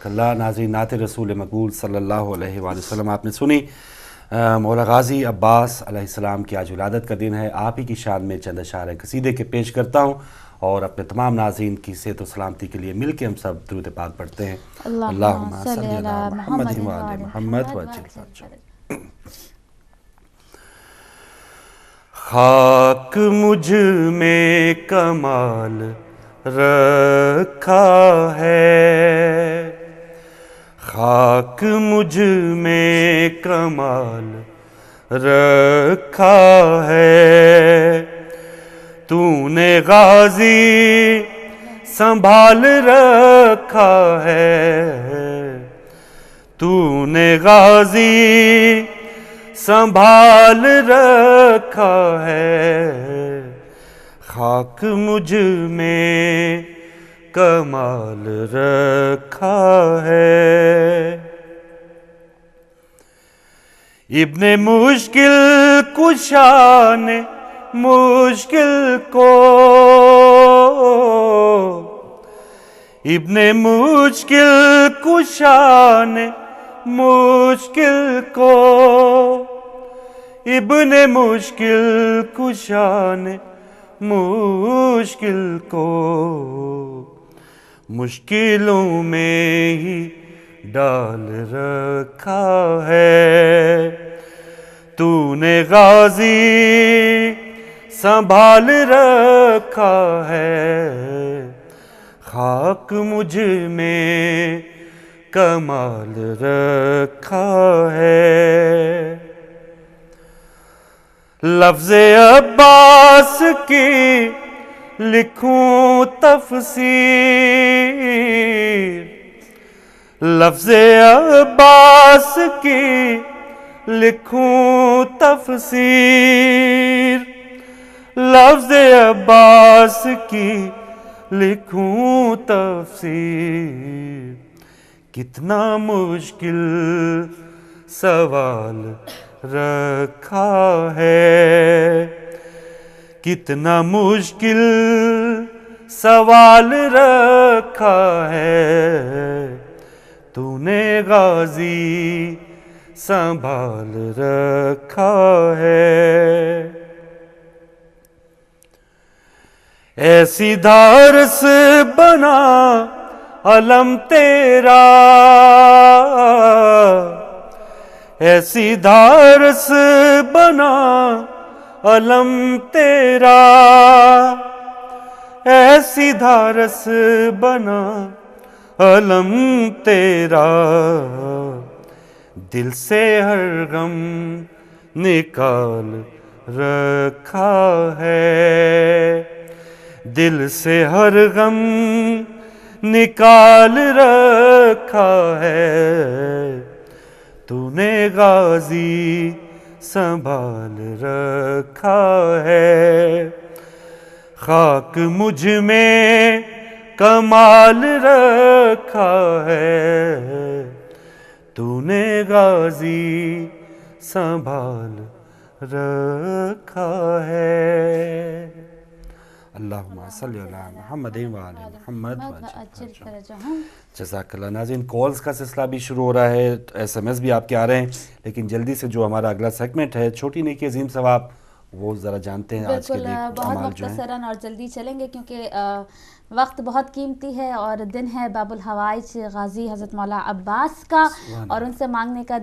جزاک اللہ۔ ناظرین، نعت رسول مقبول صلی اللہ علیہ وآلہ وسلم آپ نے سنی۔ مولا غازی عباس علیہ السلام کی آج ولادت کا دن ہے۔ آپ ہی کی شان میں چند اشعار قصیدے کے پیش کرتا ہوں اور اپنے تمام ناظرین کی صحت و سلامتی کے لیے مل کے ہم سب درود پاک پڑھتے ہیں۔ اللہم صلی علی محمد وآل محمد وعجل فرجہ۔ خاک مجھ میں کمال رکھا ہے، خاک مجھ میں کمال رکھا ہے، تو نے غازی سنبھال رکھا ہے، تو نے غازی سنبھال رکھا ہے، خاک مجھ میں کمال رکھا ہے۔ ابن مشکل کشا نے مشکل کو، ابن مشکل کشا نے مشکل کو، ابن مشکل کشا نے مشکل کو، مشکلوں میں ہی ڈال رکھا ہے، تو نے غازی سنبھال رکھا ہے، خاک مجھ میں کمال رکھا ہے۔ لفظ عباس کی لکھوں تفسیر، لفظ عباس کی لکھوں تفسیر، لفظ عباس کی لکھوں تفسیر، کتنا مشکل سوال رکھا ہے، کتنا مشکل سوال رکھا ہے، تو نے غازی سنبھال رکھا ہے۔ ایسی دھارس بنا علم تیرا، ایسی دھارس بنا علم تیرا، ایسی دھارس بنا علم تیرا، دل سے ہر غم نکال رکھا ہے، دل سے ہر غم نکال رکھا ہے، تو نے غازی سنبھال رکھا ہے، خاک مجھ میں کمال رکھا ہے، تو نے غازی سنبھال رکھا ہے۔ اللہم صلی علی محمد وآل محمد وعجل فرجہ۔ جزاک اللہ۔ ناظرین، کالز کا سلسلہ بھی شروع ہو رہا ہے، ایس ایم ایس بھی آپ کے آ رہے ہیں، لیکن جلدی سے جو ہمارا اگلا سیگمنٹ ہے چھوٹی نیکی عظیم ثواب، وہ ذرا جانتے ہیں آج کے لیے بہت مختصراً اور جلدی چلیں گے کیونکہ وقت بہت قیمتی ہے اور دن ہے باب الحوائج غازی حضرت مولا عباس کا، اور ان سے مانگنے کا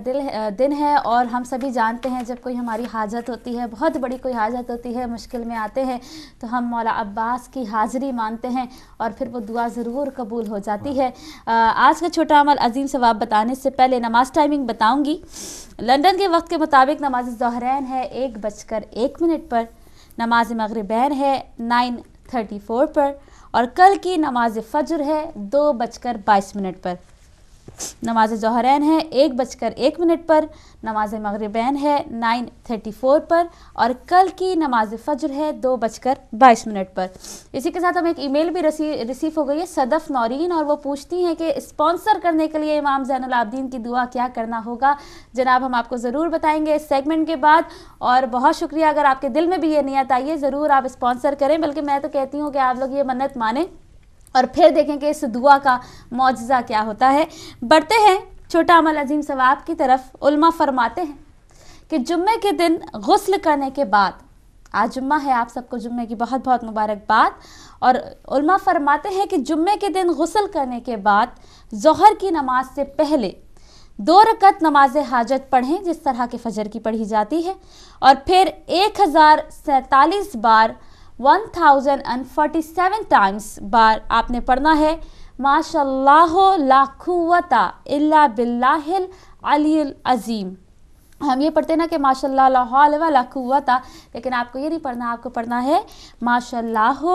دن ہے، اور ہم سبھی جانتے ہیں جب کوئی ہماری حاجت ہوتی ہے، بہت بڑی کوئی حاجت ہوتی ہے، مشکل میں آتے ہیں تو ہم مولا عباس کی حاضری مانتے ہیں اور پھر وہ دعا ضرور قبول ہو جاتی ہے۔ آج کا چھوٹا عمل عظیم ثواب بتانے سے پہلے نماز ٹائمنگ بتاؤں گی۔ لندن کے وقت کے مطابق نماز ظہرین ہے 1:01 پر، نماز مغربین ہے 9:34 پر، اور کل کی نماز فجر ہے 2:22 پر۔ نماز ظہرین ہے 1:01 پر، نماز مغربین ہے 9:34 پر، اور کل کی نماز فجر ہے 2:22 پر۔ اسی کے ساتھ ہمیں ایک ای میل بھی ریسیو ہو گئی ہے صدف نورین، اور وہ پوچھتی ہیں کہ اسپانسر کرنے کے لیے امام زین العابدین کی دعا کیا کرنا ہوگا؟ جناب ہم آپ کو ضرور بتائیں گے اس سیگمنٹ کے بعد، اور بہت شکریہ اگر آپ کے دل میں بھی یہ نیت آئی ہے ضرور آپ اسپانسر کریں، بلکہ میں تو کہتی ہوں کہ آپ لوگ یہ منت مانیں اور پھر دیکھیں کہ اس دعا کا معجزہ کیا ہوتا ہے. بڑھتے ہیں چھوٹا عمل عظیم ثواب کی طرف. علماء فرماتے ہیں کہ جمعے کے دن غسل کرنے کے بعد، آج جمعہ ہے، آپ سب کو جمعے کی بہت بہت مبارکباد، اور علماء فرماتے ہیں کہ جمعے کے دن غسل کرنے کے بعد ظہر کی نماز سے پہلے 2 رکعت نماز حاجت پڑھیں جس طرح کہ فجر کی پڑھی جاتی ہے، اور پھر 1047 بار 1047 ٹائمز بار آپ نے پڑھنا ہے ماشاء اللہ لا قوت الا باللہ العلی العظیم. ہم یہ پڑھتے ہیں نا کہ ماشاء اللہ لا حول ولا قوت، لیکن آپ کو یہ نہیں پڑھنا، آپ کو پڑھنا ہے ماشاء اللہ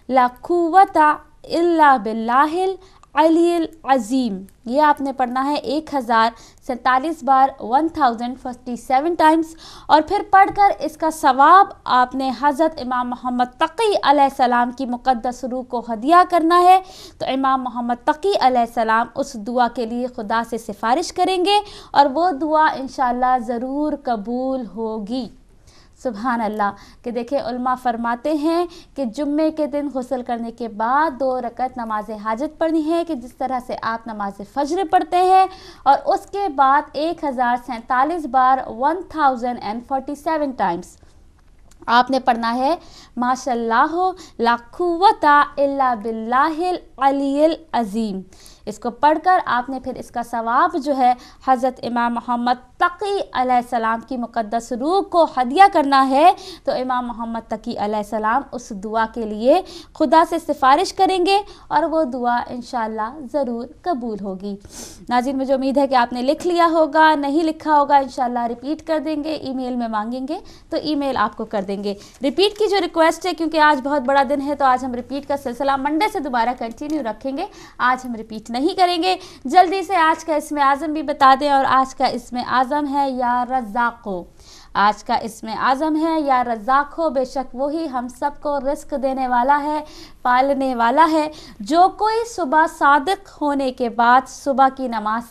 لا قوت الا باللہ العلی العظیم. یہ آپ نے پڑھنا ہے 1047 بار 1047 ٹائمز، اور پھر پڑھ کر اس کا ثواب آپ نے حضرت امام محمد تقی علیہ السلام کی مقدس روح کو ہدیہ کرنا ہے. تو امام محمد تقی علیہ السلام اس دعا کے لیے خدا سے سفارش کریں گے اور وہ دعا انشاءاللہ ضرور قبول ہوگی. سبحان اللہ. کہ دیکھیں علماء فرماتے ہیں کہ جمعے کے دن غسل کرنے کے بعد 2 رکعت نماز حاجت پڑھنی ہے کہ جس طرح سے آپ نماز فجر پڑھتے ہیں، اور اس کے بعد 1047 بار 1047 ٹائمز آپ نے پڑھنا ہے ماشاء اللہ لا قوت الا باللہ العلی العظیم. اس کو پڑھ کر آپ نے پھر اس کا ثواب جو ہے حضرت امام محمد تقی علیہ السلام کی مقدس روح کو ہدیہ کرنا ہے. تو امام محمد تقی علیہ السلام اس دعا کے لیے خدا سے سفارش کریں گے اور وہ دعا انشاءاللہ ضرور قبول ہوگی. ناظرین مجھے امید ہے کہ آپ نے لکھ لیا ہوگا، نہیں لکھا ہوگا انشاءاللہ ریپیٹ کر دیں گے، ای میل میں مانگیں گے تو ای میل آپ کو کر دیں گے. ریپیٹ کی جو ریکویسٹ ہے، کیونکہ آج بہت بڑا دن ہے تو آج ہم ریپیٹ کا سلسلہ منڈے سے دوبارہ کنٹینیو رکھیں گے، آج ہم ریپیٹ نہیں کریں گے. جلدی سے آج کا اسم اعظم بھی بتا دیں، اور آج کا اسم اعظم ہے یا رزاقو. آج کا اسم اعظم ہے یا رزاقو. بے شک وہی ہم سب کو رزق دینے والا ہے، پالنے والا ہے. جو کوئی صبح صادق ہونے کے بعد صبح کی نماز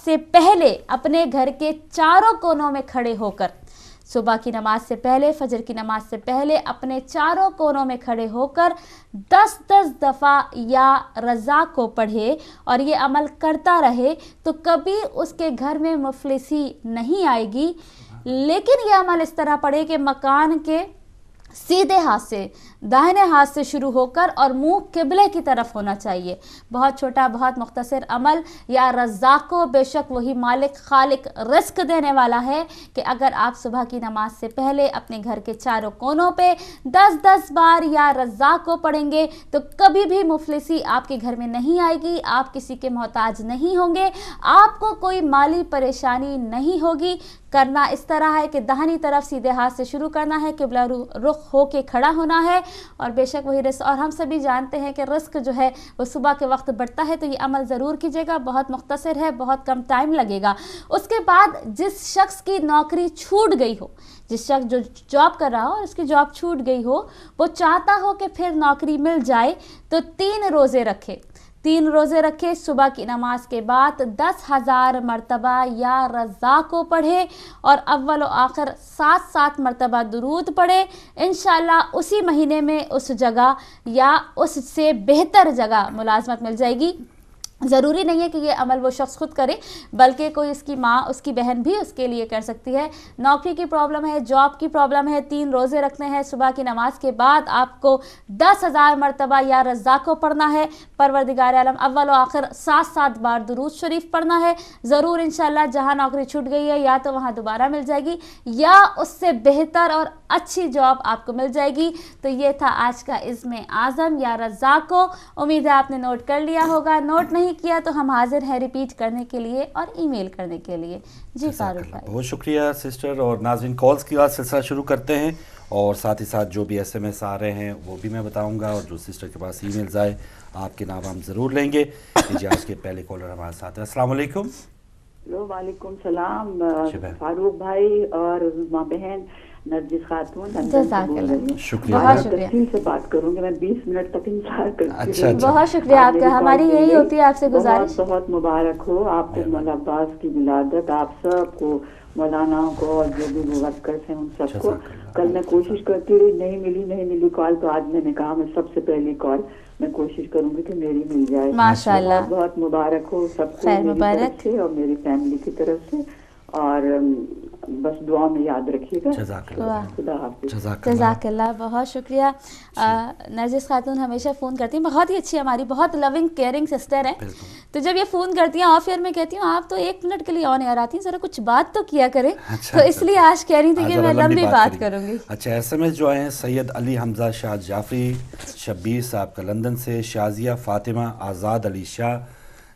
سے پہلے اپنے گھر کے چاروں کونوں میں کھڑے ہو کر، صبح کی نماز سے پہلے، فجر کی نماز سے پہلے اپنے چاروں کونوں میں کھڑے ہو کر 10 دفعہ یا رزاق کو پڑھے اور یہ عمل کرتا رہے تو کبھی اس کے گھر میں مفلسی نہیں آئے گی. لیکن یہ عمل اس طرح پڑھے کہ مکان کے سیدھے ہاتھ سے، داہنے ہاتھ سے شروع ہو کر اور منہ قبلے کی طرف ہونا چاہیے. بہت چھوٹا، بہت مختصر عمل. یا رزاق کو، بے شک وہی مالک خالق رزق دینے والا ہے کہ اگر آپ صبح کی نماز سے پہلے اپنے گھر کے چاروں کونوں پہ 10 بار یا رزاق کو پڑھیں گے تو کبھی بھی مفلسی آپ کے گھر میں نہیں آئے گی، آپ کسی کے محتاج نہیں ہوں گے، آپ کو کوئی مالی پریشانی نہیں ہوگی. کرنا اس طرح ہے کہ داہنی طرف سیدھے ہاتھ سے شروع کرنا ہے، قبلہ رخ ہو کے کھڑا ہونا ہے، اور بے شک وہی رزق. اور ہم سبھی جانتے ہیں کہ رزق جو ہے وہ صبح کے وقت بڑھتا ہے، تو یہ عمل ضرور کیجیے گا. بہت مختصر ہے، بہت کم ٹائم لگے گا. اس کے بعد جس شخص کی نوکری چھوٹ گئی ہو، جس شخص جو جاب کر رہا ہو اور اس کی جاب چھوٹ گئی ہو، وہ چاہتا ہو کہ پھر نوکری مل جائے، تو 3 روزے رکھے. 3 روزے رکھے. صبح کی نماز کے بعد 10,000 مرتبہ یا رزاق کو پڑھے اور اول و آخر 7 مرتبہ درود پڑھے. انشاءاللہ اسی مہینے میں اس جگہ یا اس سے بہتر جگہ ملازمت مل جائے گی. ضروری نہیں ہے کہ یہ عمل وہ شخص خود کرے، بلکہ کوئی اس کی ماں، اس کی بہن بھی اس کے لیے کر سکتی ہے. نوکری کی پرابلم ہے، جاب کی پرابلم ہے، 3 روزے رکھنے ہیں. صبح کی نماز کے بعد آپ کو 10,000 مرتبہ یا رزاق کو پڑھنا ہے. پروردگار عالم اول و آخر 7 بار درود شریف پڑھنا ہے. ضرور انشاءاللہ جہاں نوکری چھوٹ گئی ہے یا تو وہاں دوبارہ مل جائے گی یا اس سے بہتر اور اچھی جاب آپ کو مل جائے گی. تو یہ تھا آج کا اسم اعظم یا رزاق کو. امید ہے آپ نے نوٹ کر لیا ہوگا. نوٹ نہیں کیا تو ہم حاضر ہیں ریپیٹ کرنے کے لیے اور ای میل کرنے کے لیے. جی فاروق بھائی بہت شکریہ سسٹر. اور ناظرین کالز کی بات سلسلہ شروع کرتے ہیں اور ساتھ ہی ساتھ جو بھی SMS آ رہے ہیں وہ بھی میں بتاؤں گا اور جو سسٹر کے پاس ای میلز آئے آپ کے نام ہم ضرور لیں گے. آج کے پہلے کالر ہمارے ساتھ ہیں. السلام علیکم. وعلیکم السلام فاروق بھائی اور ماں بہن نرجس خاتون. شکریہ. تفصیل سے بات کروں گی میں، 20 منٹ تک انتظار کرتی ہوں. بہت شکریہ آپ کا. ہماری یہی ہوتی ہے آپ سے گزارش. بہت مبارک ہو آپ کو مولا عباس کی ولادت. آپ سب کو مولانا کو اور جو بھی ورکرس ہیں ان سب کو. کل میں کوشش کرتی رہی, نہیں ملی کال, تو آج میں نے کہا میں سب سے پہلی کال میں کوشش کروں گی کہ میری مل جائے. ماشاء اللہ, بہت مبارک ہو سب کو میری طرف سے اور میری فیملی کی طرف سے, اور بس دعا میں یاد رکھیے گا. خدا حافظ. جزاک اللہ, بہت شکریہ. نرجس خاتون ہمیشہ فون کرتی ہیں, بہت ہی اچھی ہماری بہت لونگ کیئرنگ سسٹر ہیں. تو جب یہ فون کرتی ہیں آف ایئر میں کہتی ہوں آپ تو 1 منٹ کے لیے آن ایئر آتی ہیں, ذرا کچھ بات تو کیا کریں. تو اس لیے آج کہہ رہی تھی کہ میں لمبی بات کروں گی. اچھا, ایس ایم ایس جو آئے ہیں سید علی حمزہ شاہ جعفری شبیر صاحب کا لندن سے, شازیہ فاطمہ, آزاد علی شاہ,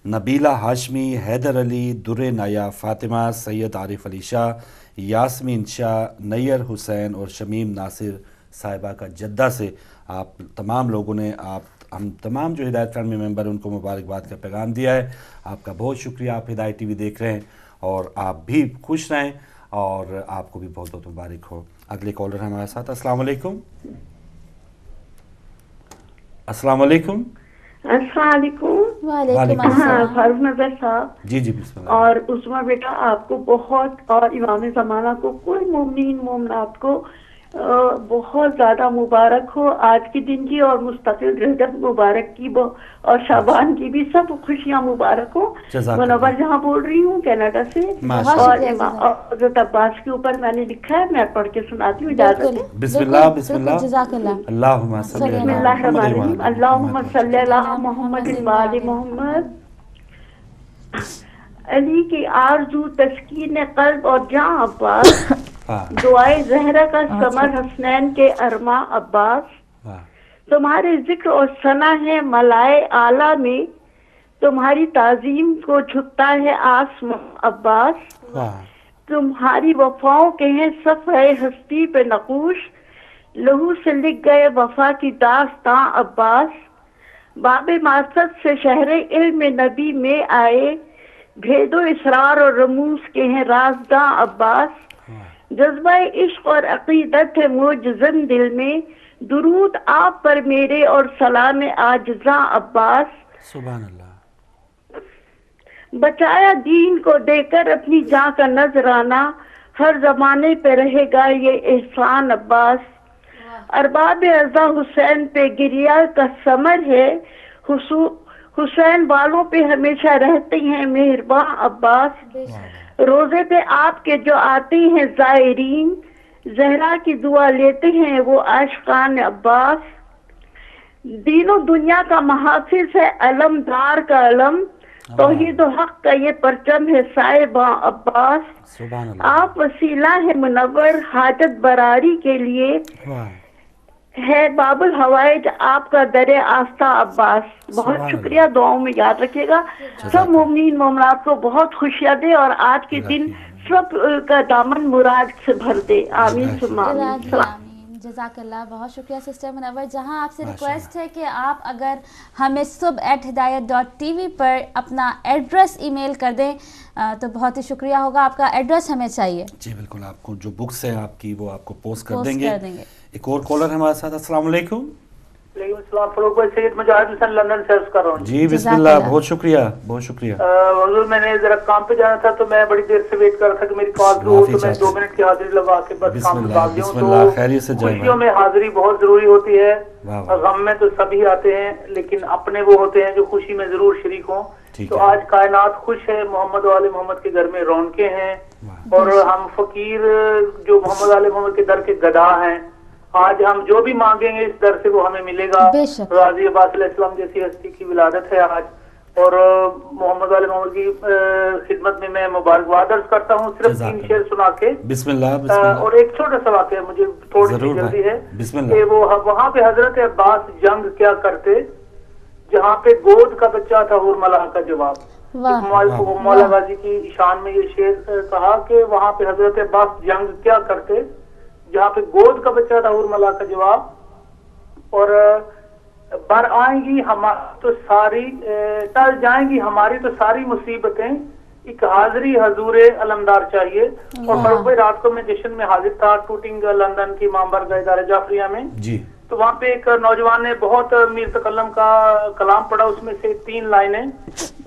نبیلہ ہاشمی, حیدر علی, در نایا فاطمہ, سید عارف علی شاہ, یاسمین شاہ, نیر حسین اور شمیم ناصر صاحبہ کا جدہ سے. آپ تمام لوگوں نے, ہم تمام جو ہدایت فیملی ممبر ان کو مبارکباد کا پیغام دیا ہے. آپ کا بہت شکریہ, آپ ہدایت ٹی وی دیکھ رہے ہیں اور آپ بھی خوش رہیں اور آپ کو بھی بہت بہت مبارک ہو. اگلے کالر ہیں ہمارے ساتھ. السلام علیکم. السلام علیکم. السلام علیکم. وعلیکم السلام. فاروق نظر صاحب. جی بسم اللہ. اور عثمہ بیٹا آپ کو بہت, اور امام زمانہ کو, کوئی مومنین مومنات کو بہت زیادہ مبارک ہو آج کے دن کی, اور مستقل رجب مبارک کی اور شعبان کی بھی سب خوشیاں مبارک ہو. منور جہاں بول رہی ہوں کینیڈا سے, اور حضرت عباس کے اوپر میں نے لکھا ہے, میں پڑھ کے سناتی ہوں, اجازت ہے؟ بسم اللہ. بسم اللہ. جزاک اللہ. اللہم صلی بسم اللہ الرحمن الرحیم. اللہم صلی علی محمد وآل محمد. علی کی آرزو تسکین قلب اور جاں عباس, دعائے زہرا کا ثمر حسنین کے ارماں عباس. تمہارے ذکر اور ثنا ہے ملائے اعلیٰ میں, تمہاری تعظیم کو جھکتا ہے آسمان عباس. تمہاری وفاؤں کے ہیں صفحہ ہستی پہ نقوش, لہو سے لکھ گئے وفا کی داستاں عباس. باب معرفت سے شہر علم نبی میں آئے, بھید و اسرار اور رموز کے ہیں رازداں عباس. جذبہ عشق اور عقیدت ہے موجزن دل میں, درود آپ پر میرے اور سلام عاجزاں عباس. سبحان اللہ. بچایا دین کو دے کر اپنی جاں کا نذرانہ, ہر زمانے پہ رہے گا یہ احسان عباس. ارباب رضا حسین پہ گریا کا ثمر ہے, حسین والوں پہ ہمیشہ رہتے ہیں مہرباں عباس. روزے پہ آپ کے جو آتے ہیں زائرین, زہرا کی دعا لیتے ہیں وہ عاشقان عباس. دین و دنیا کا محافظ ہے علمدار کا علم, توحید و حق کا یہ پرچم ہے صاحباں عباس. آپ وسیلہ ہے منور حاجت براری کے لیے, ہے باب الحوائج آپ کا در آستہ عباس. بہت شکریہ, دعاؤں میں یاد رکھیے گا. سب مومنین مومنات کو بہت خوشیاں دے اور آج کے دن سب کا دامن مراد سے بھر دے. آمین ثم آمین. جزاک اللہ, بہت شکریہ سسٹر منور. جہاں آپ سے ریکویسٹ ہے کہ آپ اگر ہمیں صبح@hidayat.tv پر اپنا ایڈریس ای میل کر دیں تو بہت ہی شکریہ ہوگا. آپ کا ایڈریس ہمیں چاہیے. جی بالکل, آپ کو جو بکس ہیں آپ کی وہ آپ کو پوسٹ کر دیں گے. ایک اور کالر ہے ہمارے ساتھ. السلام علیکم. وعلیکم السلام. فروغ بھائی, سید مجاہد حسین لندن سے عرض کر رہا ہوں. جی بسم اللہ, بہت شکریہ بہت شکریہ. حضور میں نے ذرا کام پہ جانا تھا تو میں بڑی دیر سے ویٹ کر رہا تھا کہ میری کال تھرو ہو, تو میں 2 منٹ کی حاضری لگا کے بس کام پہ بھاگ گیا ہوں. تو خوشیوں میں حاضری بہت ضروری ہوتی ہے, غم میں تو سبھی آتے ہیں لیکن اپنے وہ ہوتے ہیں جو خوشی میں ضرور شریک ہوں. تو آج کائنات خوش ہے, محمد و آل محمد کے گھر میں رونقیں ہیں, اور ہم فقیر جو محمد آل محمد کے در کے گدا ہیں, آج ہم جو بھی مانگیں گے اس در سے وہ ہمیں ملے گا. غازی عباس علیہ السلام جیسی ہستی کی ولادت ہے آج, اور محمد علیہ محمد کی خدمت میں میں مبارکباد عرض کرتا ہوں. صرف 3 شعر سنا کے. بسم اللہ. اور ایک چھوٹا سا واقعہ مجھے تھوڑی سی جلدی ہے کہ وہ وہاں پہ حضرت عباس جنگ کیا کرتے جہاں پہ گود کا بچہ تھا حورملا کا جواب. مولا غازی کی شان میں یہ شعر کہا کہ وہاں پہ حضرت عباس جنگ کیا کرتے جہاں پہ گود کا بچہ تھا حورملا کا جواب, اور بر آئیں گی ہماری تو ساری, ٹل جائیں گی ہماری تو ساری مصیبتیں, ایک حاضری حضور علمدار چاہیے. اور فروغ بھائی, رات کو میں جشن میں حاضر تھا ٹوٹنگ لندن کی امام بارگاہ ادارہ جعفریہ میں. جی. تو وہاں پہ ایک نوجوان نے بہت میر تکلم کا کلام پڑھا, اس میں سے 3 لائنیں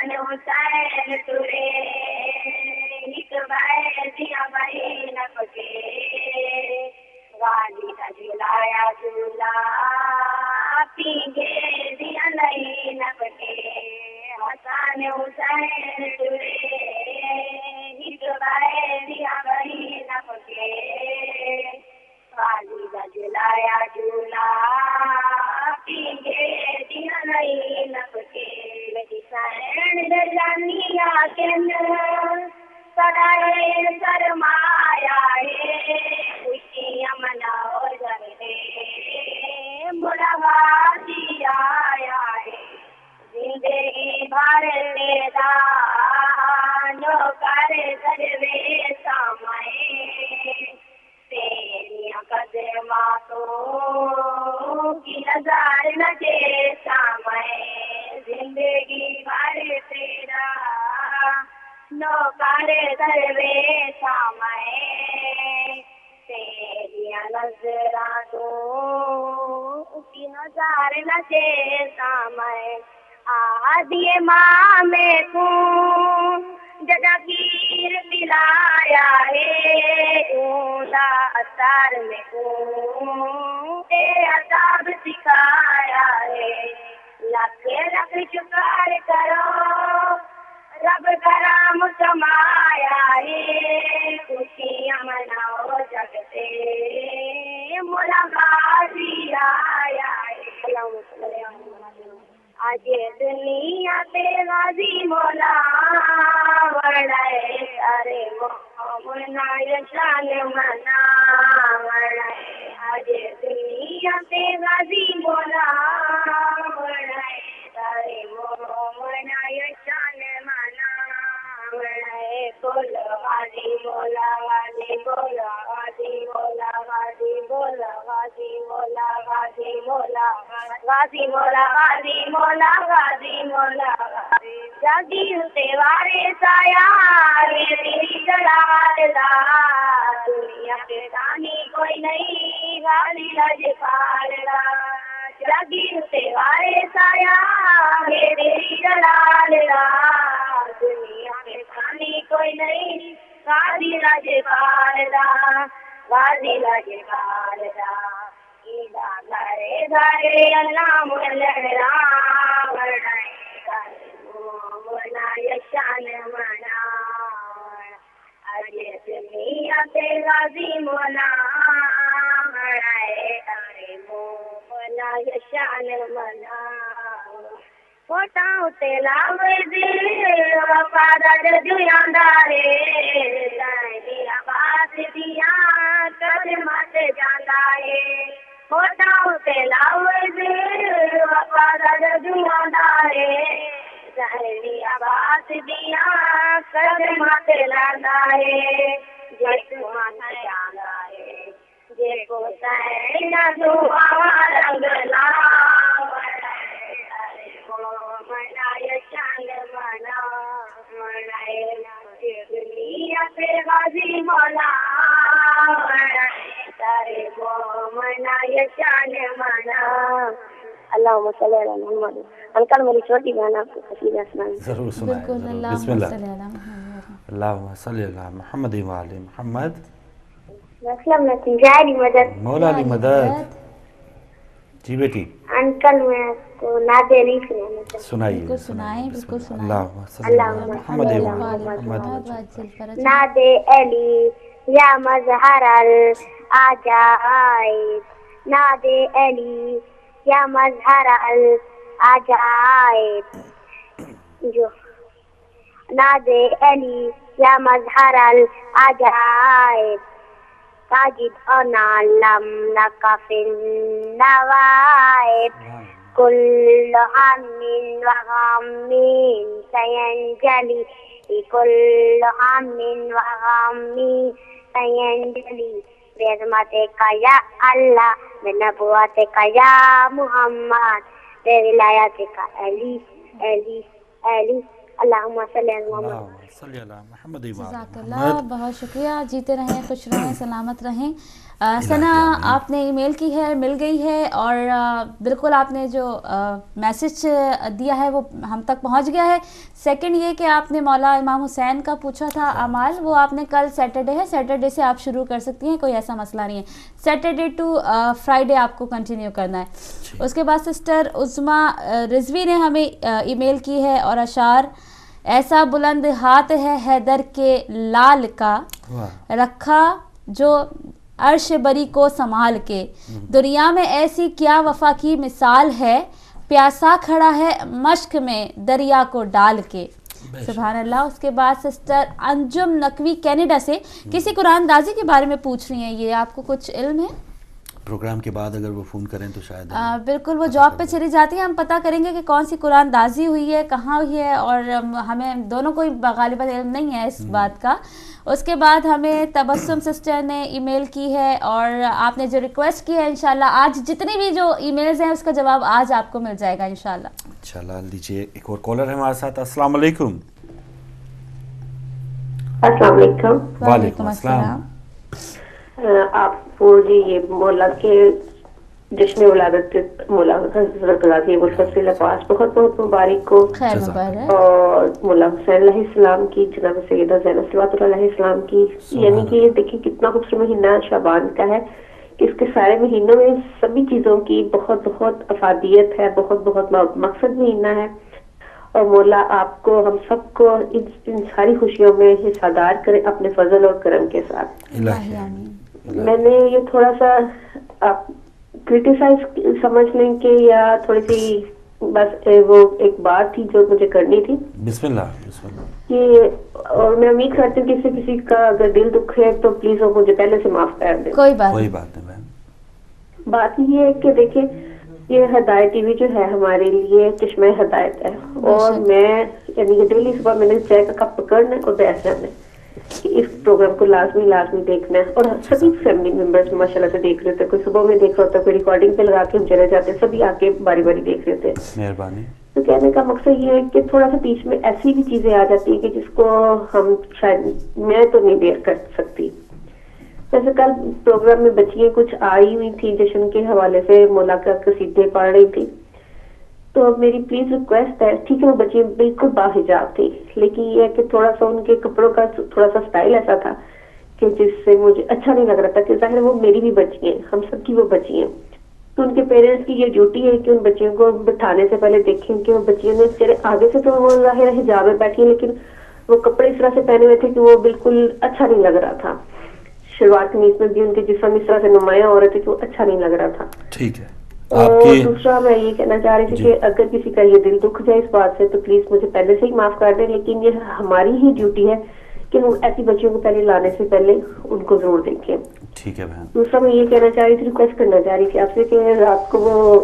حسن حسین ترے ایک بائے دیا بھائی نپکے غازی کا جلایا جھولا پیگے دیا نہیں نپکے حسن حسین ترے ایک بائے دیا بھائی نپکے غازی کا جلایا جھولا پیگے دیا نہیں نپکے سین درجانیا کن سڑائے سرمایا ہے خوشیاں مناؤ جگتے بڑا غازی آیا ہے زندگی بھر لیدا نوکر سجوے سامائے تیری قدماتوں کی نظر لگے سامائے زندگی بھر تیرا نوکر سروے سامائے تیری نظراتوں کی نظر لگے سامائے آدھی ماں میں خون جگیر پلایا ہے اولا اثر میں خون عذاب سکھایا ہے لاکھ لاکھ شکر کرو رب کرم کمایا ہے خوشیاں مناؤ جگتے مولا غازی آیا ہے آج دنیا پہ غازی مولا وڑائے سارے مومنا شان منا وڑائے آج دنیا پہ غازی مولا وڑائے سارے مومنا شان منا وڑائے بول غازی مولا غازی بولا غازی مولا غازی بولا غازی مولا غازی مولا غازی مولا غازی مولا غازی مولا جاگی تیوارے سایہ تیری جلال دا دنیا کے دانی کوئی نہیں غازی لاجپال دا جاگی تیوارے سایہ تیری جلال دا دنیا کے دانی کوئی نہیں غازی لاجپال دا غازی لاجپال دا گھرے گھرے اللہ ملڑا مولا یشان منا اجے دنیا پہ غازی مولا ارے مولا یشان منا فوٹاں تے لاوے دل وفادار جیاندارے دی آواز دیا قدمت جاندا ہے فوٹاں تے لاوے دل وفادار جیاندارے دی آواز دیا قدمت لاندا ہے جے تو مانا جاندا ہے جے کو سینا دعا رنگ لا منا یشان منا دنیا پہ غازی مولا تارے منا یشان منا اللہم صلی علی محمد. انکل میری چھوٹی بہن آپ کو قصیدہ سنائیں. ضرور سنائیں. بسم اللہ. اللہم صلی علی محمد و علی محمد. مسلم نسیم جائے مدد مولا علی مدد. جی بیٹی انکل میں آپ کو نعت علی سنائیے. بالکل سنائیں. بالکل سنائیں. اللہم صلی علی محمد و علی محمد. نعت علی یا مظہر العجائب نعت علی یا مظہر العجائب جو نعت علی یا مظہر العجائب تاجد انعلم لك في النوائب كل هم وغم سينجلي كل هم وغم سينجلي بعظمتك يا الله بنبوتك يا محمد بولایتك علی علی علی. اللہم صلی علی محمد. صلی اللہ محمد. جزاک اللہ. بہت شکریہ. جیتے رہیں، خوش رہیں، سلامت رہیں. سنا آپ نے ای میل کی ہے، مل گئی ہے، اور بالکل آپ نے جو میسج دیا ہے وہ ہم تک پہنچ گیا ہے. سیکنڈ یہ کہ آپ نے مولا امام حسین کا پوچھا تھا اعمال، وہ آپ نے کل سیٹرڈے ہے، سیٹرڈے سے آپ شروع کر سکتی ہیں، کوئی ایسا مسئلہ نہیں ہے. سیٹرڈے ٹو فرائیڈے آپ کو کنٹینیو کرنا ہے. اس کے بعد سسٹر عظما رضوی نے ہمیں ای میل کی ہے اور اشعار: ایسا بلند ہاتھ ہے حیدر کے لال کا، رکھا جو عرش بری کو سنبھال کے، دنیا میں ایسی کیا وفا کی مثال ہے، پیاسا کھڑا ہے مشق میں دریا کو ڈال کے. سبحان اللہ. اس کے بعد سسٹر انجم نقوی کینیڈا سے کسی قرآن دازی کے بارے میں پوچھ رہی ہیں، یہ آپ کو کچھ علم ہے؟ پروگرام کے بعد اگر وہ فون کریں تو شاید بالکل وہ جاب پہ چلی جاتی ہیں، ہم پتہ کریں گے کہ کون سی قرآن دازی ہوئی ہے، کہاں ہوئی ہے، اور ہمیں دونوں کو غالباً علم نہیں ہے اس بات کا. اس کے بعد ہمیں تبسم سسٹر نے ای میل کی ہے اور آپ نے جو ریکویسٹ کی ہے انشاءاللہ آج جتنی بھی جو ای میلز ہیں اس کا جواب آج آپ کو مل جائے گا انشاءاللہ. انشاءاللہ. لیجیے ایک اور کالر ہے ہمارے ساتھ. السلام علیکم. السلام علیکم. وعلیکم السلام. آپ کو جی یہ مولا کے جشن ولادت مولا حضرت غازی ابوالفضل عباس بہت بہت مبارک ہو، خیر مبارک. اور مولا حسین علیہ السلام کی، جناب سیدہ زینب صلوات اللہ علیہ السلام کی. یعنی کہ دیکھیں کتنا خوبصورت مہینہ شعبان کا ہے، اس کے سارے مہینوں میں سبھی چیزوں کی بہت بہت افادیت ہے، بہت بہت مقصد مہینہ ہے. اور مولا آپ کو ہم سب کو ان ساری خوشیوں میں حصہ دار کرے اپنے فضل اور کرم کے ساتھ. میں نے یہ تھوڑا سا آپ کرٹیسائز سمجھ لیں کہ یا تھوڑی سی بس وہ ایک بات تھی جو مجھے کرنی تھی. بسم اللہ بسم اللہ. کہ اور میں امید کرتی ہوں کہ کسی کا اگر دل دکھ ہے تو پلیز وہ مجھے پہلے سے معاف کر دیں. کوئی بات نہیں بہن. بات یہ ہے کہ دیکھیں یہ ہدایت ٹی وی جو ہے ہمارے لیے چشمہ ہدایت ہے، اور میں یعنی کہ ڈیلی صبح میں نے چائے کا کپ پکڑنا ہے اور بیٹھ جانا ہے کہ اس پروگرام کو لازمی دیکھنا ہے. اور سبھی فیملی ممبرس ماشاءاللہ سے دیکھ رہے تھے، کوئی صبح میں دیکھ رہا ہوتا، کوئی ریکارڈنگ پہ لگا کے ہم چلے جاتے، سبھی آ کے باری باری دیکھ رہے تھے. مہربانی. تو کہنے کا مقصد یہ ہے کہ تھوڑا سا بیچ میں ایسی بھی چیزیں آ جاتی ہیں کہ جس کو ہم شاید میں تو نہیں دیکھ کر سکتی. جیسے کل پروگرام میں بچیاں کچھ آئی ہوئی تھی جشن کے حوالے سے، مولا کا قصیدے پڑھ رہی تھی. تو میری پلیز ریکویسٹ ہے، ٹھیک ہے وہ بچی بالکل باحجاب تھی، لیکن یہ ہے کہ تھوڑا سا ان کے کپڑوں کا تھوڑا سا سٹائل ایسا تھا کہ جس سے مجھے اچھا نہیں لگ رہا تھا. کہ ظاہر وہ میری بھی بچی ہیں، ہم سب کی وہ بچی ہیں. تو ان کے پیرنٹس کی یہ ڈیوٹی ہے کہ ان بچیوں کو بٹھانے سے پہلے دیکھیں کہ وہ بچیوں نے چلے آگے سے تو وہ ظاہر حجاب میں بیٹھی ہیں، لیکن وہ کپڑے اس طرح سے پہنے ہوئے تھے کہ وہ بالکل اچھا نہیں لگ رہا تھا. شلوار قمیض میں بھی ان کے جسم اس طرح سے نمایاں ہو رہے تھے کہ وہ اچھا نہیں لگ رہا تھا. ٹھیک ہے. اور دوسرا میں یہ کہنا چاہ رہی تھی کہ اگر کسی کا یہ دل دکھ جائے اس بات سے تو پلیز مجھے پہلے سے ہی معاف کر دیں، لیکن یہ ہماری ہی ڈیوٹی ہے کہ ہم ایسی بچیوں کو پہلے لانے سے پہلے ان کو ضرور دیکھیں. ٹھیک ہے بہن. دوسرا میں یہ کہنا چاہ رہی تھی، ریکویسٹ کرنا چاہ رہی تھی آپ سے کہ رات کو وہ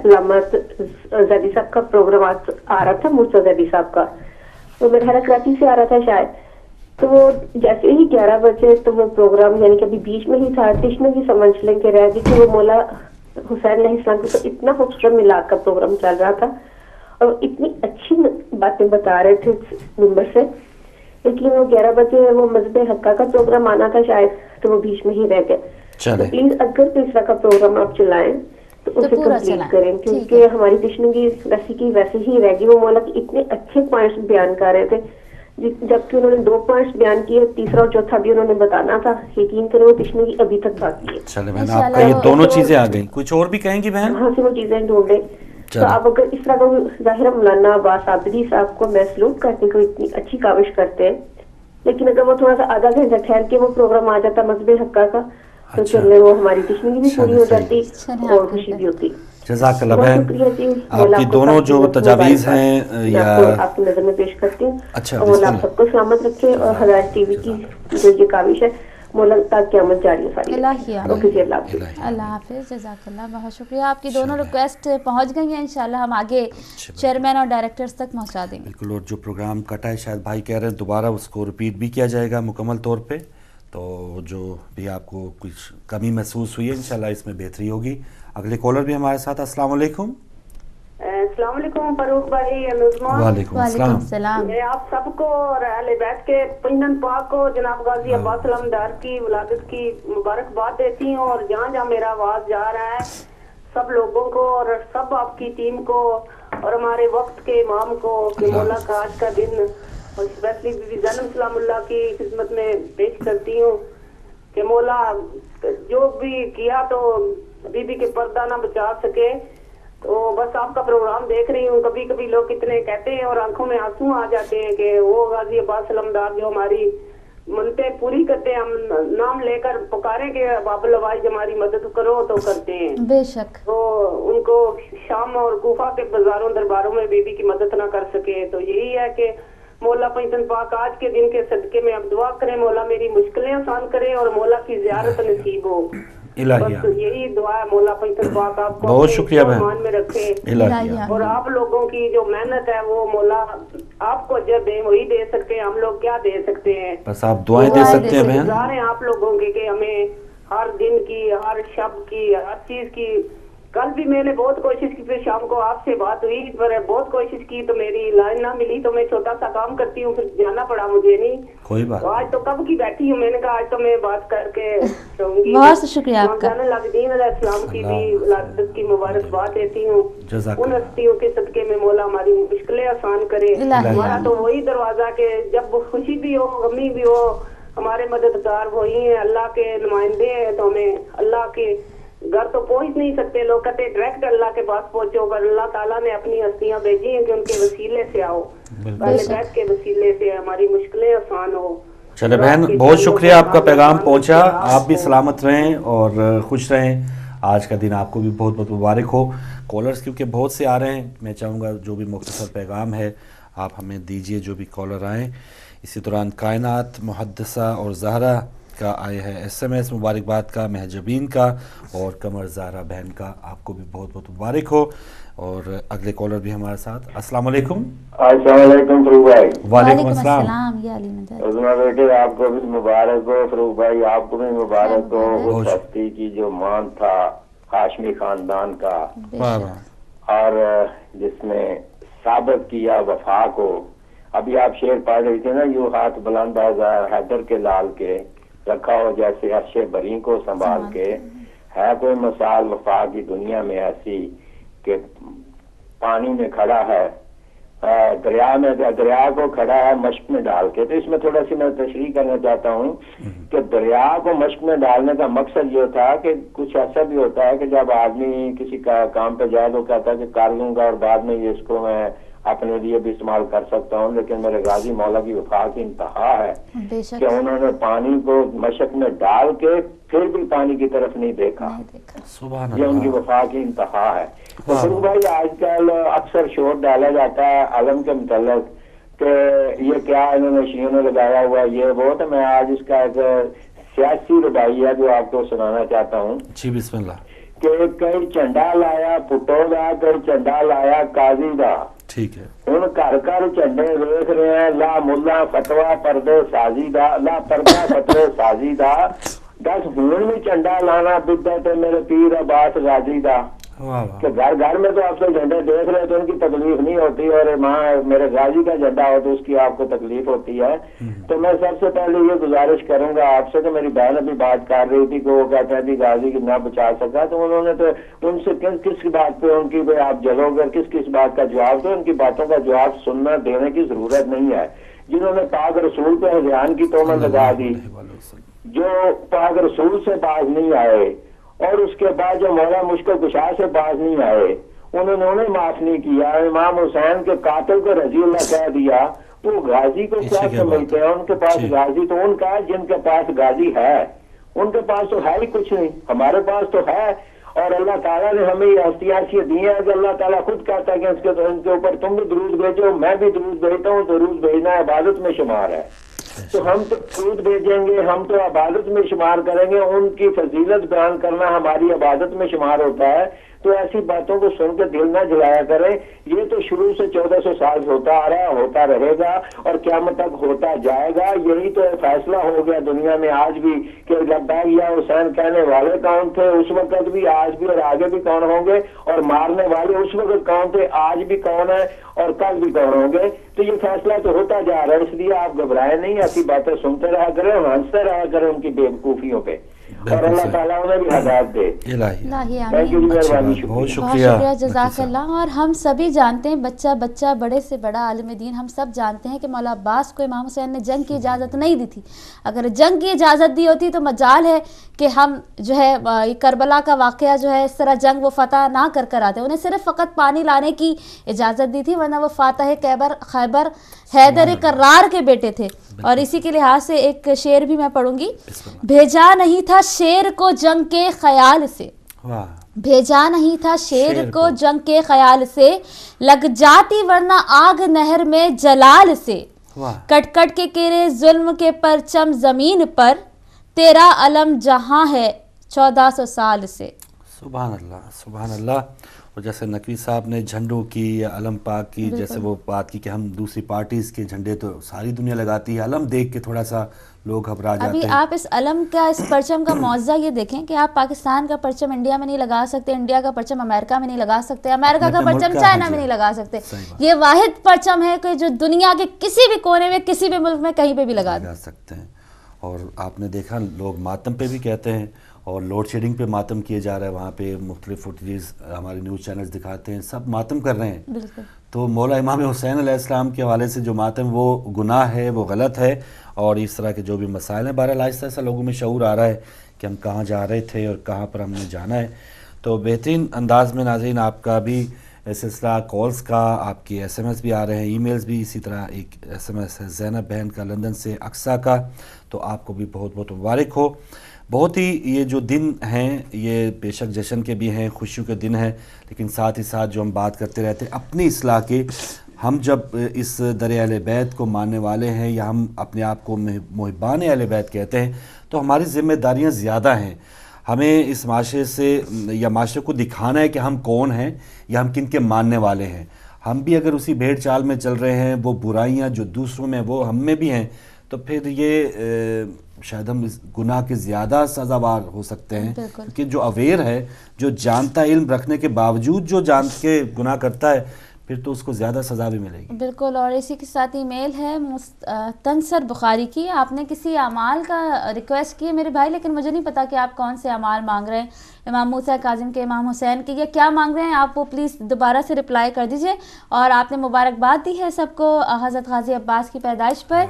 علامہ زیدی صاحب کا پروگرام آ رہا تھا، مرتضی زیدی صاحب کا، وہ میرا خیال کراچی سے آ رہا تھا شاید. تو وہ جیسے ہی 11 بجے تو وہ پروگرام یعنی کہ ابھی بیچ میں ہی تھا، ڈش میں بھی سمجھ لیں کہ رہ گئی کہ وہ مولا حسین علیہ السلام کو اتنا خوبصورت میلاد کا پروگرام چل رہا تھا اور اتنی اچھی باتیں بتا رہے تھے نمبر سے، لیکن وہ 11 بجے وہ مذہب حقہ کا پروگرام آنا تھا شاید، تو وہ بیچ میں ہی رہ گئے. تو پلیز اگر تیسرا کا پروگرام آپ چلائیں تو اسے کمپلیٹ کریں، کیونکہ ہماری دشمنی ویسی کی ویسے ہی رہ گئی. وہ مولا کے اتنے اچھے پوائنٹس بیان کر رہے تھے، جبکہ انہوں نے 2 پوائنٹس بیان کیے، تیسرا اور چوتھا بھی انہوں نے بتانا تھا. یقین کریں وہ دشمنی ابھی تک باقی ہے. چلے بہن آپ کا یہ دونوں چیزیں آ گئی، کچھ اور بھی کہیں گی بہن؟ ہاں سے وہ چیزیں ڈھونڈیں. تو آپ اگر اس طرح کا ظاہر مولانا عباس عابدی صاحب کو میں سلوٹ کرتے کو اتنی اچھی کاوش کرتے ہیں، لیکن اگر وہ تھوڑا سا آدھا گھنٹہ ٹھہر کے وہ پروگرام آ جاتا مذہب حقہ کا تو چلے وہ ہماری دشمنی بھی پوری ہو جاتی اور خوشی بھی ہوتی. جزاک اللہ بہن. آپ کی دونوں جو تجاویز ہیں یا آپ کی نظر میں پیش کرتی ہوں. اچھا مولا آپ سب کو سلامت رکھے اور ہدایت ٹی وی کی جو یہ کاوش ہے مولا تک قیامت جاری ہے. اللہ حافظ. جزاک اللہ، بہت شکریہ. آپ کی دونوں ریکویسٹ پہنچ گئی ہیں، انشاءاللہ ہم آگے چیئرمین اور ڈائریکٹرز تک پہنچا دیں گے. بالکل. اور جو پروگرام کٹا ہے شاید بھائی کہہ رہے ہیں دوبارہ اس کو ریپیٹ بھی کیا جائے گا مکمل طور پہ، تو جو بھی آپ کو کچھ کمی محسوس ہوئی ہے انشاءاللہ اس میں بہتری ہوگی. اگلے کالر بھی ہمارے ساتھ. السلام علیکم. السلام علیکم فاروق بھائی، نظمان۔ وعلیکم السلام۔ میں آپ سب کو اور اہل بیت کے پنجن پاک کو جناب غازی عباس علمدار کی ولادت کی مبارکباد دیتی ہوں، اور جہاں جہاں میرا آواز جا رہا ہے سب لوگوں کو اور سب آپ کی ٹیم کو اور ہمارے وقت کے امام کو کہ مولا کا آج کا دن اور اسپیشلی بی بی زینب سلام اللہ کی خدمت میں پیش کرتی ہوں کہ مولا جو بھی کیا تو بی بی کے پردہ نہ بچا سکے، تو بس آپ کا پروگرام دیکھ رہی ہوں، کبھی کبھی لوگ کتنے کہتے ہیں اور آنکھوں میں آنسو آ جاتے ہیں کہ وہ غازی عباس علمدار جو ہماری منتیں پوری کرتے ہیں، ہم نام لے کر پکاریں کہ باب الحوائج ہماری مدد کرو تو کرتے ہیں بے شک، تو ان کو شام اور کوفہ کے بازاروں درباروں میں بی بی کی مدد نہ کر سکے، تو یہی ہے کہ مولا پنجتن پاک آج کے دن کے صدقے میں اب دعا کریں مولا میری مشکلیں آسان کرے اور مولا کی زیارت نصیب ہو۔ بس یہی دعا ہے، مولا پنجتن پاک آپ کو بہت شکریہ مان میں رکھے، اور آپ لوگوں کی جو محنت ہے وہ مولا آپ کو اجر دیں، وہی دے سکتے ہیں، ہم لوگ کیا دے سکتے ہیں، بس آپ دعائیں دے سکتے ہیں بہن۔ گزار ہیں آپ لوگوں کے کہ ہمیں ہر دن کی، ہر شب کی، ہر چیز کی۔ کل بھی میں نے بہت کوشش کی، پھر شام کو آپ سے بات ہوئی، پر بہت کوشش کی تو میری لائن نہ ملی، تو میں چھوٹا سا کام کرتی ہوں، پھر جانا پڑا مجھے، نہیں کوئی بات۔ آج تو کب کی بیٹھی ہوں، میں نے کہا آج تو میں بات کر کے رہوں گی۔ بہت شکریہ آپ کا۔ العابدین علیہ السلام کی بھی ولادت کی مبارکباد دیتی ہوں، ان ہستیوں کے صدقے میں مولا ہماری مشکلیں آسان کرے۔ ہمارا تو وہی دروازہ کہ جب خوشی بھی ہو غمی بھی ہو ہمارے مددگار وہی ہیں، اللہ کے نمائندے ہیں، تو ہمیں اللہ کے گھر تو پہنچ نہیں سکتے، لوگ کہتے ڈائریکٹ اللہ کے پاس پہنچو، پر اللہ تعالیٰ نے اپنی ہستیاں بھیجی ہیں کہ ان کے وسیلے سے آؤ، پہلے بیت کے وسیلے سے ہماری مشکلیں آسان ہو۔ چلے بہن بہت شکریہ، آپ کا پیغام پہنچا، آپ بھی سلامت رہیں اور خوش رہیں، آج کا دن آپ کو بھی بہت بہت مبارک ہو۔ کالرز کیونکہ بہت سے آ رہے ہیں، میں چاہوں گا جو بھی مختصر پیغام ہے آپ ہمیں دیجئے، جو بھی کالر آئیں۔ اسی دوران کائنات محدثہ اور زہرا کا آئے ہے SMS مبارکباد کا، مہجبین کا اور قمر زہرا بہن کا، آپ کو بھی بہت بہت مبارک ہو۔ اور اگلے کالر بھی ہمارے ساتھ۔ السلام علیکم۔ السلام علیکم فروغ بھائی۔ وعلیکم السلام۔ یہ علی مدد عظمہ بیٹے آپ کو بھی مبارک ہو، فروغ بھائی آپ کو بھی مبارک ہو، اس ہستی کی جو مان تھا ہاشمی خاندان کا اور جس نے ثابت کیا وفا کو۔ ابھی آپ شعر پڑھ رہی تھے نا، یوں ہاتھ بلند حیدر کے لال کے رکھا ہو جیسے عرش بری کو سنبھال کے، ہے کوئی مثال وفا کی دنیا میں ایسی کہ پانی میں کھڑا ہے دریا میں، دریا کو کھڑا ہے مشق میں ڈال کے۔ تو اس میں تھوڑا سی میں تشریح کرنا چاہتا ہوں کہ دریا کو مشق میں ڈالنے کا مقصد یہ تھا کہ کچھ ایسا بھی ہوتا ہے کہ جب آدمی کسی کا کام پہ جائے تو کہتا ہے کہ کر لوں گا اور بعد میں یہ اس کو میں اپنے لیے بھی استعمال کر سکتا ہوں، لیکن میرے غازی مولا کی وفا کی انتہا ہے کہ انہوں نے پانی کو مشق میں ڈال کے پھر بھی پانی کی طرف نہیں دیکھا، یہ ان کی وفا کی انتہا ہے۔ تو فروغ بھائی آج کل اکثر شور ڈالا جاتا ہے علم کے متعلق کہ یہ کیا انہوں نے شیعوں نے لگایا ہوا یہ وہ، تو میں آج اس کا ایک سیاسی ربائی ہے جو آپ کو سنانا چاہتا ہوں۔ جی بسم اللہ۔ کہ کئی چنڈا لایا پٹو دا، کئی چنڈا لایا قاضی دا، ٹھیک ہے، ہن گھر گھر جھنڈے دیکھ رہے ہیں، لا ملا فتوا پردے سازی دا، لا پردہ فتوے سازی دا، دس ہون بھی جھنڈا لانا بدت میرے پیر عباس غازی دا۔ کہ گھر گھر میں تو آپ سے جھنڈے دیکھ رہے تو ان کی تکلیف نہیں ہوتی، اور ماں میرے غازی کا جھنڈا ہو تو اس کی آپ کو تکلیف ہوتی ہے۔ تو میں سب سے پہلے یہ گزارش کروں گا آپ سے کہ میری بہن ابھی بات کر رہی تھی کہ وہ کہتے ہیں کہ غازی کی نہ بچا سکا، تو انہوں نے تو ان سے کس بات پہ ان کی آپ جلو گے، کس بات کا جواب، تو ان کی باتوں کا جواب سننا دینے کی ضرورت نہیں ہے۔ جنہوں نے پاک رسول پہ ہذیان کی تہمت لگا دی، جو پاک رسول سے باز نہیں آئے اور اس کے بعد جو مولا مشکل کشا سے باز نہیں آئے، انہوں نے انہیں معاف نہیں کیا، امام حسین کے قاتل کو رضی اللہ کہہ دیا، وہ غازی کو کیا سمجھتے ہیں؟ ان کے پاس غازی تو ان کا ہے جن کے پاس غازی ہے، ان کے پاس تو ہے ہی کچھ نہیں، ہمارے پاس تو ہے۔ اور اللہ تعالیٰ نے ہمیں یہ ہستیاں ایسی دی ہیں کہ اللہ تعالیٰ خود کہتا ہے کہ ان کے اوپر تم بھی درود بھیجو، میں بھی درود بھیجتا ہوں، درود بھیجنا عبادت میں شمار ہے، تو ہم تو درود بھیجیں گے، ہم تو عبادت میں شمار کریں گے، ان کی فضیلت بیان کرنا ہماری عبادت میں شمار ہوتا ہے۔ تو ایسی باتوں کو سن کے دل نہ جلایا کریں. یہ تو شروع سے 1400 سال سے ہوتا آ رہا ہے, ہوتا رہے گا اور قیامت تک ہوتا جائے گا. یہی تو فیصلہ ہو گیا دنیا میں آج بھی کہ لبیک یا حسین کہنے والے کون تھے اس وقت بھی, آج بھی اور آگے بھی کون ہوں گے, اور مارنے والے اس وقت کون تھے, آج بھی کون ہے اور کل بھی کون ہوں گے. تو یہ فیصلہ تو ہوتا جا رہا ہے, اس لیے آپ گھبرائے نہیں, ایسی باتیں سنتے رہا کریں, ہنستے رہا کریں ان کی بے وقوفیوں پہ, اور اللہ تعالیٰ انہیں بھی ہدایت دے. بہت شکریہ, جزاک اللہ. اور ہم سبھی جانتے ہیں, بچہ بڑے سے بڑا عالم دین, ہم سب جانتے ہیں کہ مولا عباس کو امام حسین نے جنگ کی اجازت نہیں دی تھی. اگر جنگ کی اجازت دی ہوتی تو مجال ہے کہ ہم جو ہے کربلا کا واقعہ جو ہے اس طرح جنگ وہ فتح نہ کر آتے. انہیں صرف فقط پانی لانے کی اجازت دی تھی, ورنہ وہ فاتح خیبر حیدر کرار کے بیٹے تھے. اور اسی کے لحاظ سے ایک شعر بھی میں پڑھوں گی. بھیجا نہیں تھا شیر کو جنگ کے خیال سے, بھیجا نہیں تھا شیر کو جنگ کے خیال سے, لگ جاتی ورنہ آگ نہر میں جلال سے. کٹ کٹ کے کرے ظلم کے پرچم زمین پر, تیرا علم جہاں ہے 1400 سال سے. سبحان اللہ, سبحان اللہ. اور جیسے نقوی صاحب نے جھنڈوں کی یا علم پاک کی جیسے وہ بات کی کہ ہم دوسری پارٹیز کے جھنڈے تو ساری دنیا لگاتی ہے, علم دیکھ کے تھوڑا سا لوگ گھبرا جاتے ہیں. ابھی آپ اس علم کا, اس پرچم کا معاوضہ یہ دیکھیں کہ آپ پاکستان کا پرچم انڈیا میں نہیں لگا سکتے, انڈیا کا پرچم امریکہ میں نہیں لگا سکتے, امریکہ کا پرچم چائنا میں نہیں لگا سکتے. یہ واحد پرچم ہے کہ جو دنیا کے کسی بھی کونے میں کسی بھی ملک میں کہیں پہ بھی لگا سکتے ہیں. اور آپ نے دیکھا لوگ ماتم پہ بھی کہتے ہیں, اور لوڈ شیڈنگ پہ ماتم کیے جا رہا ہے, وہاں پہ مختلف فوٹیجز ہمارے نیوز چینلز دکھاتے ہیں, سب ماتم کر رہے ہیں. بالکل. تو مولا امام حسین علیہ السلام کے حوالے سے جو ماتم وہ گناہ ہے, وہ غلط ہے, اور اس طرح کے جو بھی مسائل ہیں بہرحال آہستہ آہستہ لوگوں میں شعور آ رہا ہے کہ ہم کہاں جا رہے تھے اور کہاں پر ہم نے جانا ہے. تو بہترین انداز میں ناظرین آپ کا بھی سلسلہ کالز کا, آپ کی ایس ایم ایس بھی آ رہے ہیں, ای میلز بھی, اسی طرح ایک ایس ایم ایس ہے زینب بہن کا لندن سے اقصیٰ کا, تو آپ کو بھی بہت بہت مبارک ہو. بہت ہی یہ جو دن ہیں یہ بے شک جشن کے بھی ہیں, خوشیوں کے دن ہیں, لیکن ساتھ ہی ساتھ جو ہم بات کرتے رہتے ہیں اپنی اصلاح کے, ہم جب اس در اہل بیت کو ماننے والے ہیں یا ہم اپنے آپ کو محبان اہل بیت کہتے ہیں تو ہماری ذمہ داریاں زیادہ ہیں. ہمیں اس معاشرے سے یا معاشرے کو دکھانا ہے کہ ہم کون ہیں یا ہم کن کے ماننے والے ہیں. ہم بھی اگر اسی بھیڑ چال میں چل رہے ہیں, وہ برائیاں جو دوسروں میں وہ ہم میں بھی ہیں, تو پھر یہ شاید ہم اس گناہ کے زیادہ سزاوار ہو سکتے ہیں. کیونکہ جو اویئر ہے, جو جانتا علم رکھنے کے باوجود جو جان کے گناہ کرتا ہے, پھر تو اس کو زیادہ سزا بھی ملے گی. بالکل. اور اسی کے ساتھ ای میل ہے تنصر بخاری کی, آپ نے کسی اعمال کا ریکویسٹ کی ہے میرے بھائی, لیکن مجھے نہیں پتا کہ آپ کون سے اعمال مانگ رہے ہیں, امام موسیٰ کاظم کے, امام حسین کے, یا کیا مانگ رہے ہیں آپ وہ پلیز دوبارہ سے رپلائی کر دیجئے. اور آپ نے مبارکباد دی ہے سب کو حضرت غازی عباس کی پیدائش پر.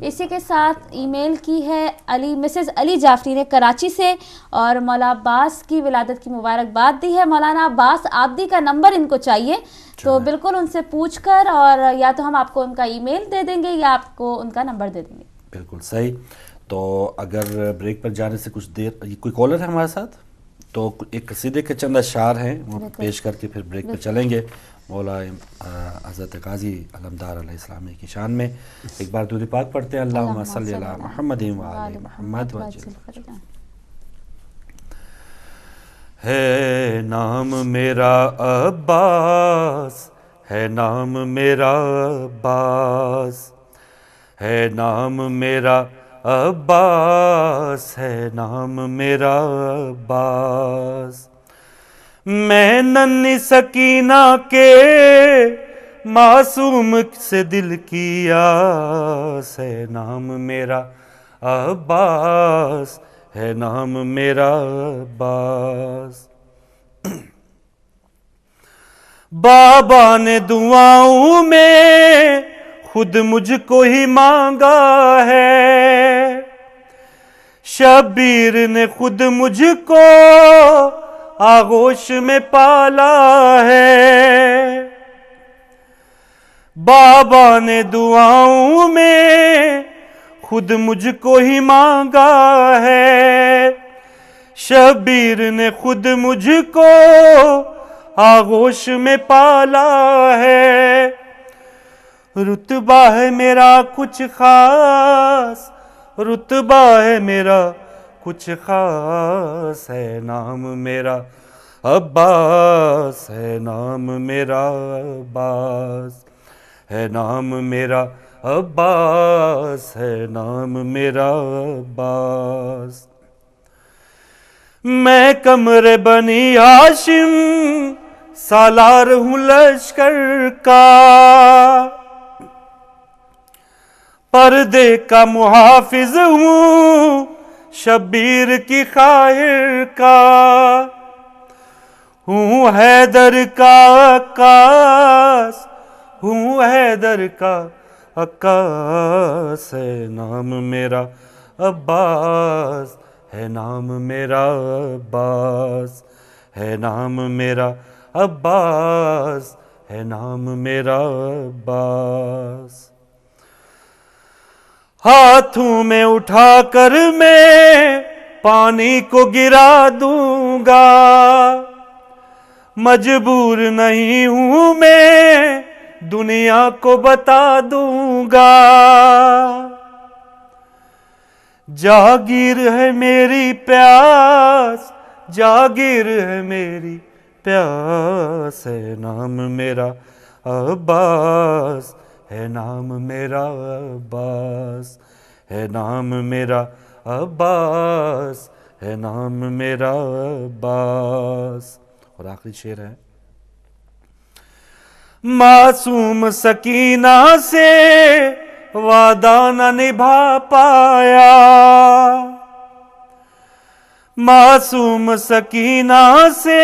اسی کے ساتھ ای میل کی ہے مسز علی جعفری نے کراچی سے, اور مولا عباس کی ولادت کی مبارکباد دی ہے. مولانا عباس آبدی کا نمبر ان کو چاہیے, تو بالکل ان سے پوچھ کر, اور یا تو ہم آپ کو ان کا ای میل دے دیں گے یا آپ کو ان کا نمبر دے دیں گے. بالکل صحیح. تو اگر بریک پر جانے سے کچھ دیر, کوئی کالر ہے ہمارے ساتھ, تو ایک قصیدے کے چند اشعار ہیں وہ پیش کر کے پھر بریک پر چلیں گے مولا حضرت غازی علمدار علیہ السلام کی شان میں. ایک بار درود پاک پڑھتے ہیں, اللہم صلی علی محمد و آل محمد وجل. ہے نام میرا عباس, ہے نام میرا عباس, ہے نام میرا عباس, ہے نام میرا عباس. میں ننھی سکینہ کے معصوم سے دل کی آس, ہے نام میرا عباس, ہے نام میرا عباس. بابا نے دعاؤں میں خود مجھ کو ہی مانگا ہے, شبیر نے خود مجھ کو آغوش میں پالا ہے. بابا نے دعاؤں میں خود مجھ کو ہی مانگا ہے, شبیر نے خود مجھ کو آغوش میں پالا ہے. رتبہ ہے میرا کچھ خاص, رتبہ ہے میرا کچھ خاص, ہے نام میرا عباس ہے نام میرا عباس ہے نام میرا عباس ہے نام میرا عباس میں قمر بنی ہاشم سالار ہوں لشکر کا پردے کا محافظ ہوں شبیر کی خاطر کا ہوں حیدر کا عکاس ہوں حیدر کا عکاس ہے نام میرا عباس ہے نام میرا عباس ہے نام میرا عباس ہے نام میرا عباس ہاتھوں میں اٹھا کر میں پانی کو گرا دوں گا مجبور نہیں ہوں میں دنیا کو بتا دوں گا جاگیر ہے میری پیاس جاگیر ہے میری پیاس ہے نام میرا عباس ہے نام میرا عباس ہے نام میرا عباس ہے نام میرا عباس اور آخری شعر ہے معصوم سکینہ سے وعدہ نہ نبھا پایا معصوم سکینہ سے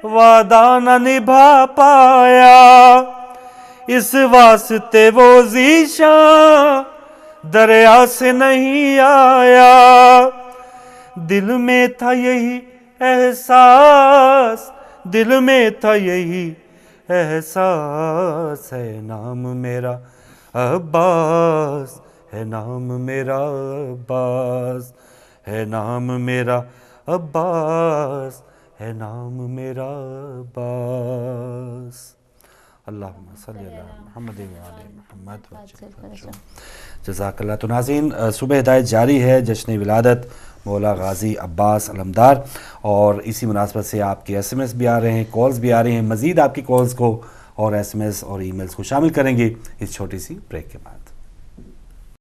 وعدہ نہ نبھا پایا اس واسطے وہ ذیشاں دریا سے نہیں آیا دل میں تھا یہی احساس دل میں تھا یہی احساس ہے نام میرا عباس ہے نام میرا عباس ہے نام میرا عباس ہے نام میرا عباس اللہم صلی اللہ محمد وعلی محمد جزاک اللہ. تو ناظرین صبح ہدایت جاری ہے جشن ولادت مولا غازی عباس علمدار اور اسی مناسبت سے آپ کے ایس ایم ایس بھی آ رہے ہیں کالز بھی آ رہے ہیں. مزید آپ کی کالز کو اور ایس ایم ایس اور ای میلز کو شامل کریں گے اس چھوٹی سی بریک کے بعد.